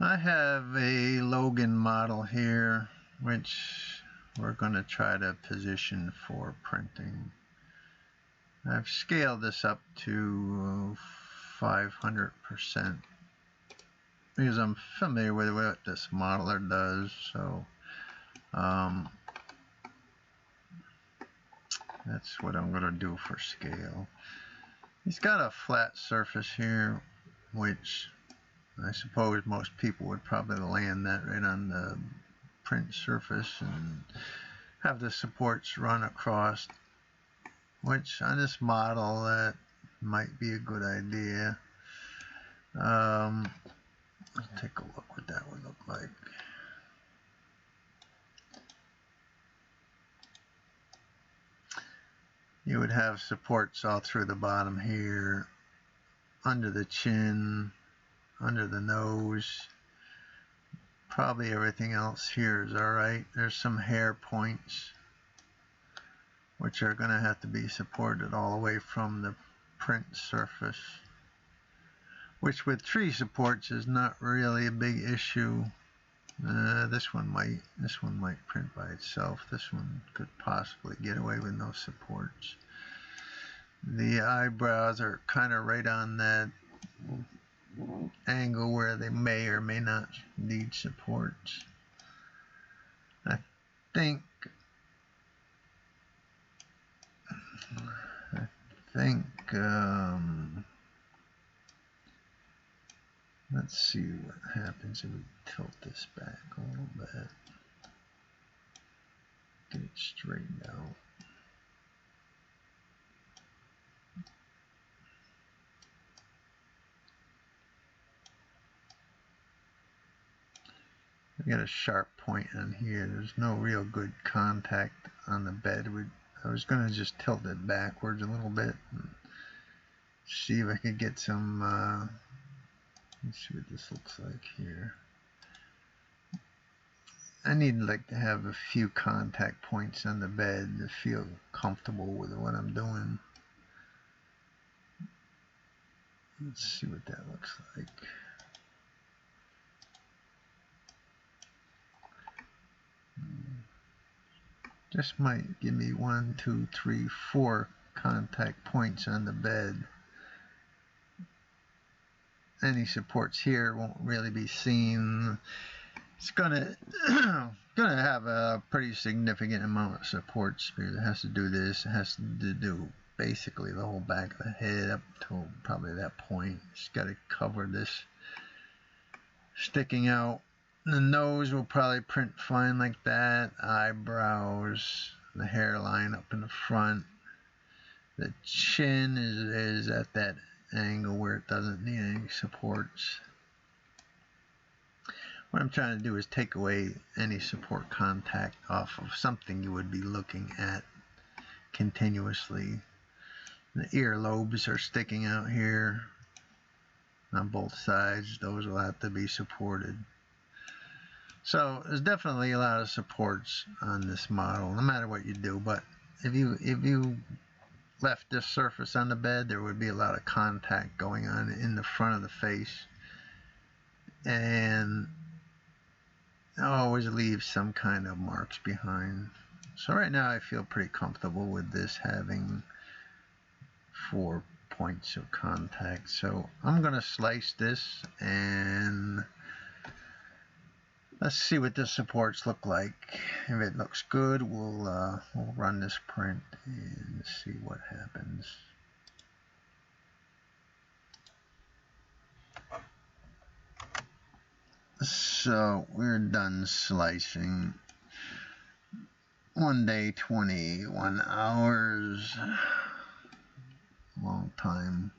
I have a Logan model here, which we're going to try to position for printing. I've scaled this up to 500% because I'm familiar with what this modeler does. So that's what I'm going to do for scale. He's got a flat surface here, which I suppose most people would probably land that right on the print surface and have the supports run across, which on this model that might be a good idea. Let's take a look what that would look like. You would have supports all through the bottom here, under the chin, under the nose. Probably everything else here is alright. There's some hair points which are going to have to be supported all the way from the print surface, which with tree supports is not really a big issue. This one might print by itself. This one could possibly get away with no supports. The eyebrows are kind of right on that angle where they may or may not need supports. I think let's see what happens if we tilt this back a little bit. Get it straightened out. I got a sharp point on here. There's no real good contact on the bed. I was going to just tilt it backwards a little bit and see if I could get some, let's see what this looks like here. I need to have a few contact points on the bed to feel comfortable with what I'm doing. Let's see what that looks like. This might give me 1, 2, 3, 4 contact points on the bed. Any supports here won't really be seen. It's gonna have a pretty significant amount of supports because it has to do this. It has to do basically the whole back of the head up to probably that point. It's got to cover this sticking out. The nose will probably print fine like that. Eyebrows, the hairline up in the front. The chin is at that angle where it doesn't need any supports. What I'm trying to do is take away any support contact off of something you would be looking at continuously. The earlobes are sticking out here on both sides. Those will have to be supported. So there's definitely a lot of supports on this model, no matter what you do. But if you left this surface on the bed, there would be a lot of contact going on in the front of the face, and always leave some kind of marks behind. So right now I feel pretty comfortable with this having 4 points of contact. So I'm going to slice this and let's see what the supports look like. If it looks good, we'll run this print and see what happens. So we're done slicing. 1 day, 21 hours. Long time.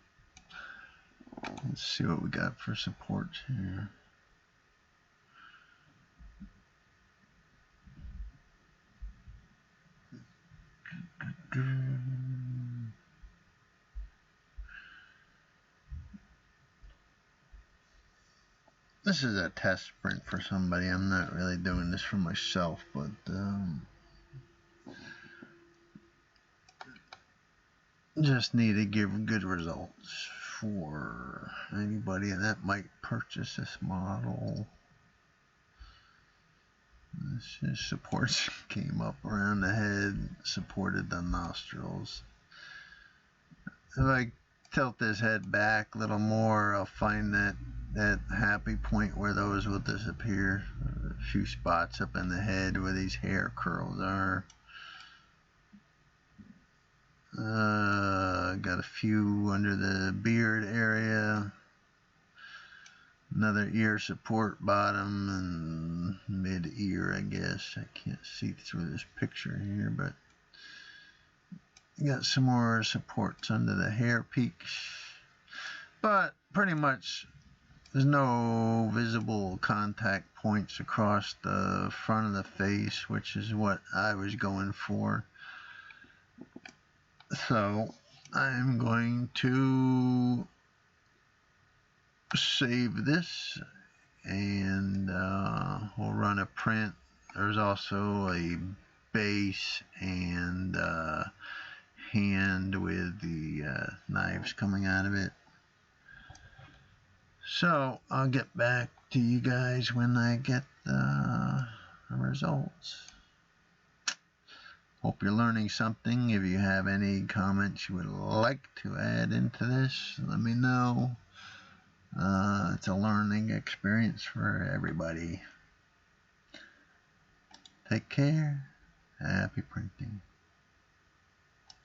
Let's see what we got for supports here. This is a test print for somebody. I'm not really doing this for myself, but just need to give good results for anybody that might purchase this model. His supports came up around the head, supported the nostrils. If I tilt this head back a little more, I'll find that happy point where those will disappear. A few spots up in the head where these hair curls are. Got a few under the beard area. Another ear support bottom and mid-ear, I guess. I can't see through this picture here, but you got some more supports under the hair peaks. But pretty much there's no visible contact points across the front of the face, which is what I was going for. So I'm going to save this and we'll run a print. There's also a base and hand with the knives coming out of it. So I'll get back to you guys when I get the results. Hope you're learning something. If you have any comments you would like to add into this, let me know. It's a learning experience for everybody. Take care. Happy printing.